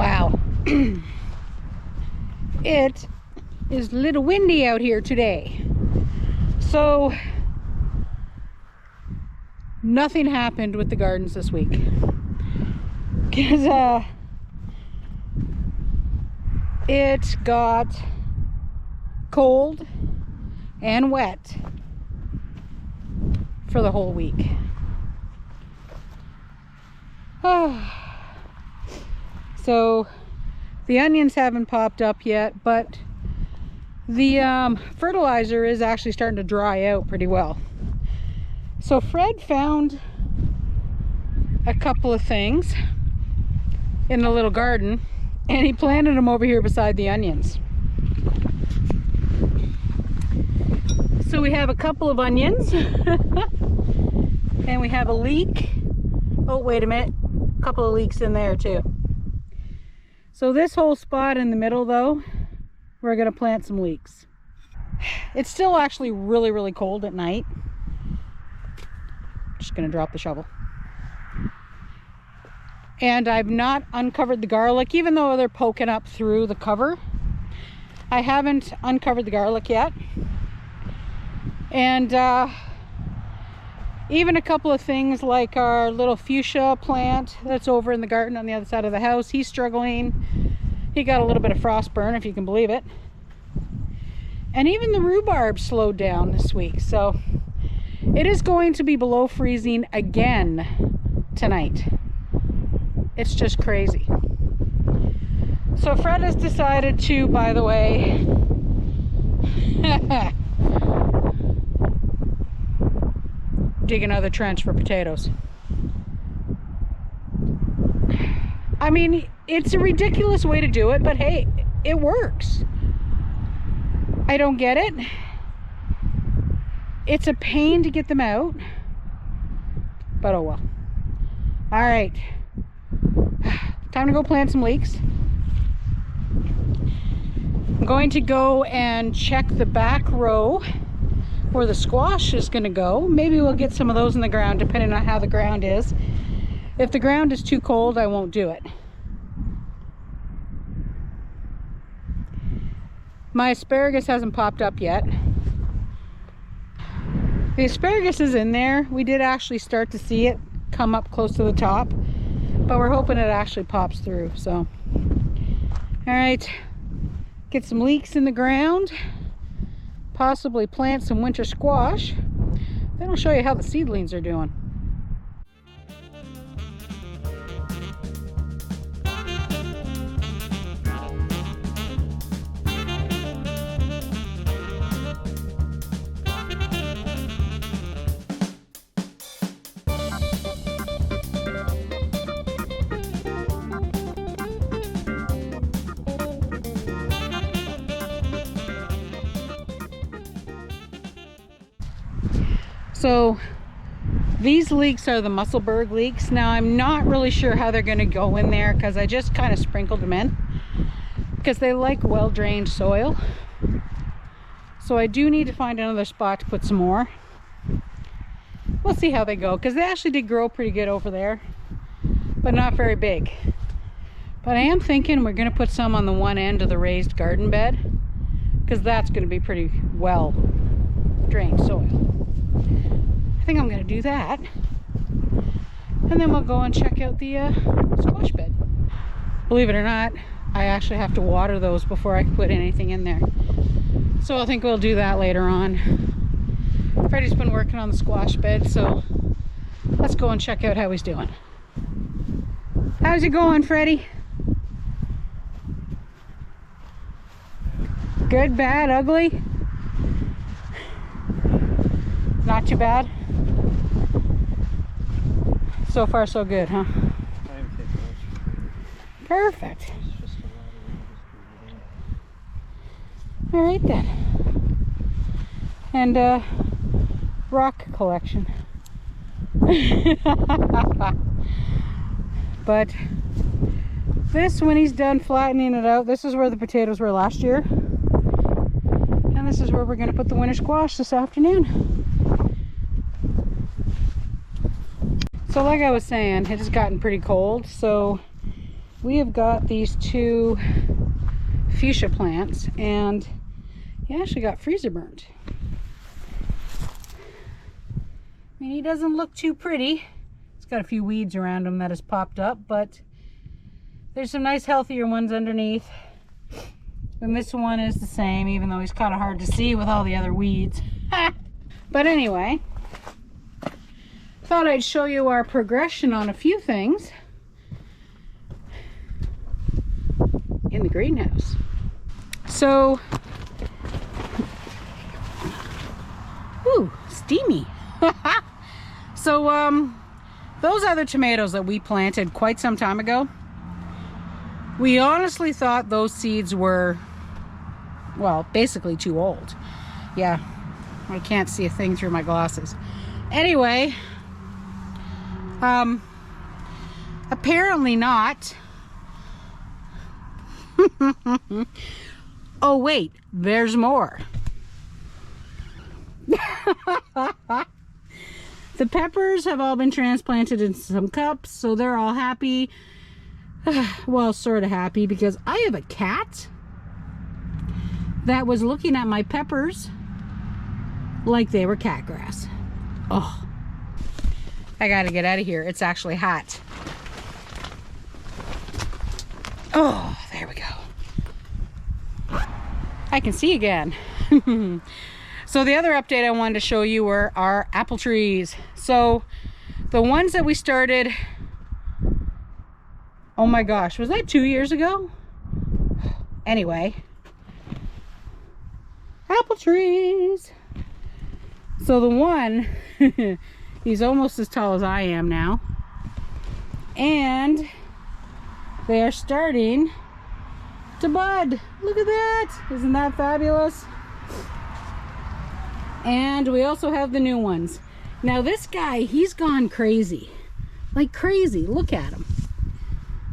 Wow. It is a little windy out here today. So nothing happened with the gardens this week. Because it got cold and wet for the whole week. So the onions haven't popped up yet, but the fertilizer is actually starting to dry out pretty well. So Fred found a couple of things in the little garden, and he planted them over here beside the onions. So we have a couple of onions and we have a leek. Oh, wait a minute, a couple of leeks in there too. So this whole spot in the middle though, we're gonna plant some leeks. It's still actually really cold at night. Just gonna drop the shovel. And I've not uncovered the garlic, even though they're poking up through the cover. I haven't uncovered the garlic yet. And even a couple of things like our little fuchsia plant that's over in the garden on the other side of the house, he's struggling. He got a little bit of frost burn, if you can believe it. And even the rhubarb slowed down this week. So it is going to be below freezing again tonight. It's just crazy. So Fred has decided to, by the way, dig another trench for potatoes. I mean, it's a ridiculous way to do it, but hey, it works. I don't get it. It's a pain to get them out, but oh well. All right, time to go plant some leeks. I'm going to go and check the back row where the squash is going to go. Maybe we'll get some of those in the ground depending on how the ground is. If the ground is too cold, I won't do it. My asparagus hasn't popped up yet. The asparagus is in there. We did actually start to see it come up close to the top, but we're hoping it actually pops through. So, all right, get some leeks in the ground. Possibly plant some winter squash. Then I'll show you how the seedlings are doing. So these leeks are the Musselburgh leeks. Now I'm not really sure how they're going to go in there because I just kind of sprinkled them in because they like well-drained soil. So I do need to find another spot to put some more. We'll see how they go because they actually did grow pretty good over there, but not very big. But I am thinking we're going to put some on the one end of the raised garden bed because that's going to be pretty well drained soil. I think I'm going to do that, and then we'll go and check out the squash bed. Believe it or not, I actually have to water those before I put anything in there, so I think we'll do that later on. Freddie's been working on the squash bed, so let's go and check out how he's doing. How's it going, Freddie? Good, bad, ugly? Not too bad? So far so good, huh? Perfect. All right then. And rock collection. But this, when he's done flattening it out, this is where the potatoes were last year. And this is where we're going to put the winter squash this afternoon. So like I was saying, it has gotten pretty cold, so we have got these two fuchsia plants, and he actually got freezer burned. I mean, he doesn't look too pretty. It's got a few weeds around him that has popped up, but there's some nice healthier ones underneath. And this one is the same, even though he's kind of hard to see with all the other weeds. But anyway, thought I'd show you our progression on a few things in the greenhouse. So, ooh, steamy. So, those other tomatoes that we planted quite some time ago, we honestly thought those seeds were, well, basically too old. Yeah, I can't see a thing through my glasses. Anyway, apparently not. Oh wait, there's more. The peppers have all been transplanted into some cups, so they're all happy. Well, sort of happy, because I have a cat that was looking at my peppers like they were cat grass. Oh, I gotta get out of here. It's actually hot. Oh, there we go. I can see again. So the other update I wanted to show you were our apple trees. So the ones that we started, oh my gosh, was that 2 years ago? Anyway, apple trees. So the one, he's almost as tall as I am now. And they are starting to bud. Look at that. Isn't that fabulous? And we also have the new ones. Now this guy, he's gone crazy. Like crazy. Look at him.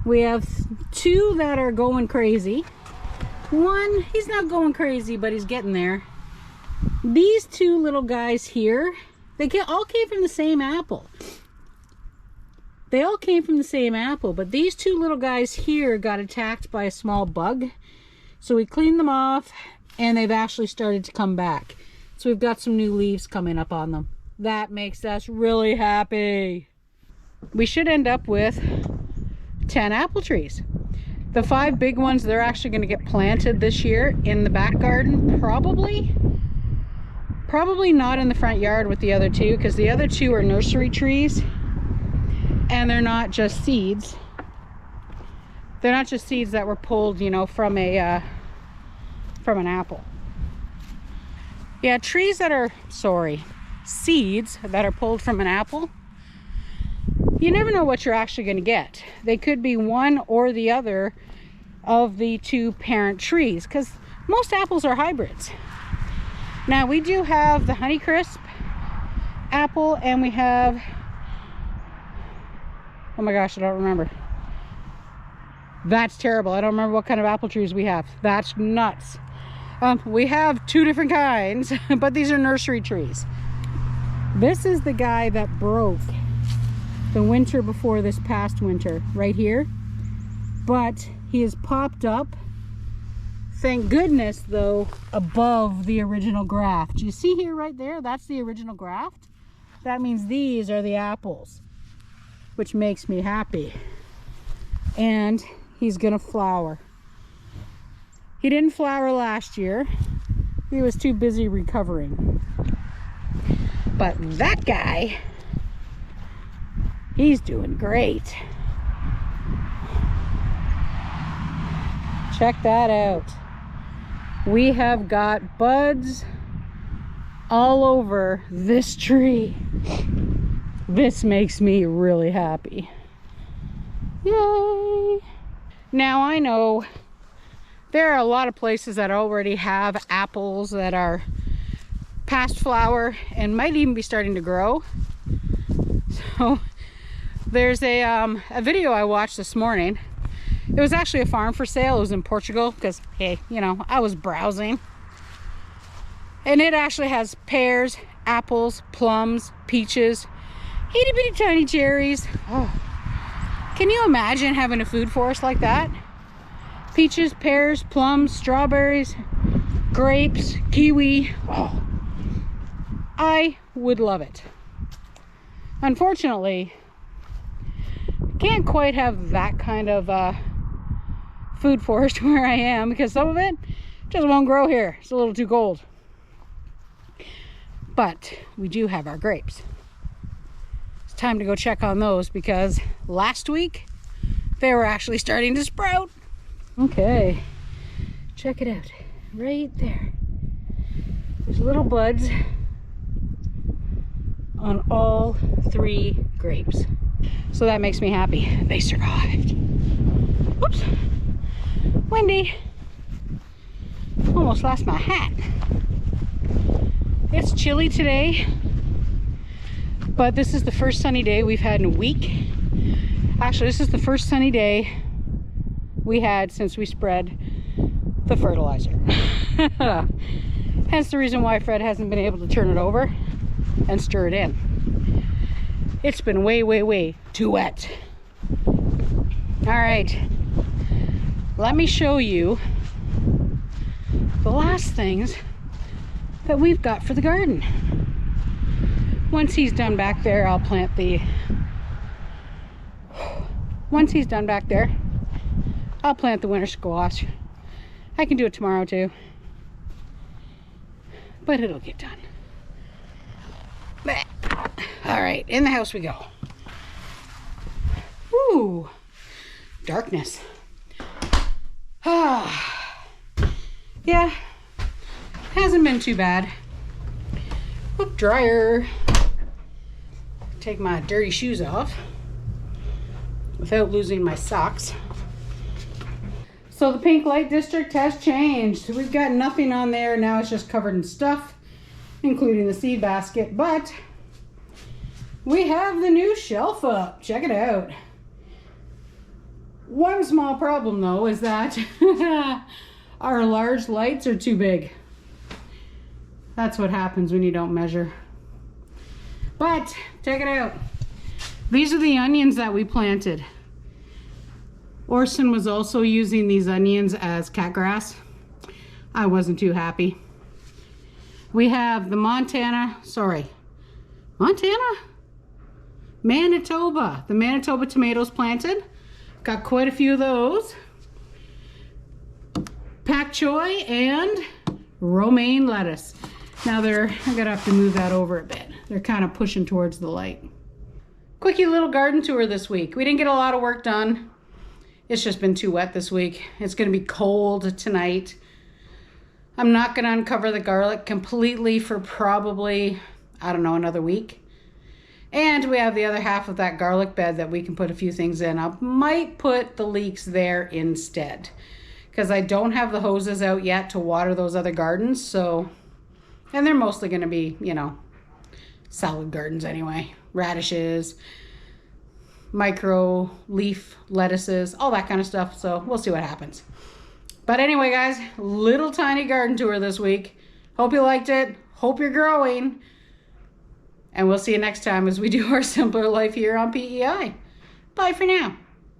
We have two that are going crazy. One, he's not going crazy, but he's getting there. These two little guys here, they all came from the same apple. They all came from the same apple, but these two little guys here got attacked by a small bug. So we cleaned them off, and they've actually started to come back. So we've got some new leaves coming up on them. That makes us really happy. We should end up with 10 apple trees. The 5 big ones, they're actually going to get planted this year in the back garden, probably. Probably not in the front yard with the other two, because the other two are nursery trees. And they're not just seeds. They're not just seeds that were pulled, you know, from an apple. Yeah, trees that are, seeds that are pulled from an apple, you never know what you're actually going to get. They could be one or the other of the two parent trees, because most apples are hybrids. Now we do have the Honeycrisp apple, and we have, oh my gosh, I don't remember. That's terrible. I don't remember what kind of apple trees we have. That's nuts. We have 2 different kinds, but these are nursery trees. This is the guy that broke the winter before this past winter, right here. But he has popped up, thank goodness, though, above the original graft. Do you see here right there? That's the original graft. That means these are the apples, which makes me happy. And he's gonna flower. He didn't flower last year. He was too busy recovering. But that guy, he's doing great. Check that out. We have got buds all over this tree. This makes me really happy. Yay! Now I know there are a lot of places that already have apples that are past flower and might even be starting to grow. So there's a video I watched this morning. It was actually a farm for sale. It was in Portugal because, hey, you know, I was browsing. And it actually has pears, apples, plums, peaches, itty bitty tiny cherries. Oh, Can you imagine having a food forest like that? Peaches, pears, plums, strawberries, grapes, kiwi. Oh, I would love it. Unfortunately, can't quite have that kind of food forest where I am, because some of it just won't grow here. It's a little too cold. But we do have our grapes. It's time to go check on those, because last week they were actually starting to sprout. Okay, check it out. Right there. There's little buds on all 3 grapes. So that makes me happy. They survived. Whoops. Windy. Almost lost my hat. It's chilly today, but this is the first sunny day we've had in a week. Actually, this is the first sunny day we had since we spread the fertilizer. Hence the reason why Fred hasn't been able to turn it over and stir it in. It's been way too wet. All right, let me show you the last things that we've got for the garden. Once he's done back there, I'll plant the... Once he's done back there, I'll plant the winter squash. I can do it tomorrow too, but it'll get done. All right, in the house we go. Ooh, darkness. Yeah, hasn't been too bad. Hook dryer. Take my dirty shoes off without losing my socks. So the pink light district has changed. We've got nothing on there. Now it's just covered in stuff, including the seed basket, but we have the new shelf up. Check it out. One small problem though is that our large lights are too big. That's what happens when you don't measure. But check it out. These are the onions that we planted. Orson was also using these onions as cat grass. I wasn't too happy. We have the Manitoba. The Manitoba tomatoes planted. Got quite a few of those. Pak choi and romaine lettuce. Now I'm gonna have to move that over a bit. They're kind of pushing towards the light. Quickie little garden tour this week. We didn't get a lot of work done. It's just been too wet this week. It's gonna be cold tonight. I'm not gonna uncover the garlic completely for probably, I don't know, another week. And we have the other half of that garlic bed that we can put a few things in. I might put the leeks there instead, because I don't have the hoses out yet to water those other gardens. So, and they're mostly gonna be, you know, salad gardens anyway. Radishes, micro leaf lettuces, all that kind of stuff. So we'll see what happens. But anyway, guys, little tiny garden tour this week. Hope you liked it. Hope you're growing. And we'll see you next time as we do our simpler life here on PEI. Bye for now.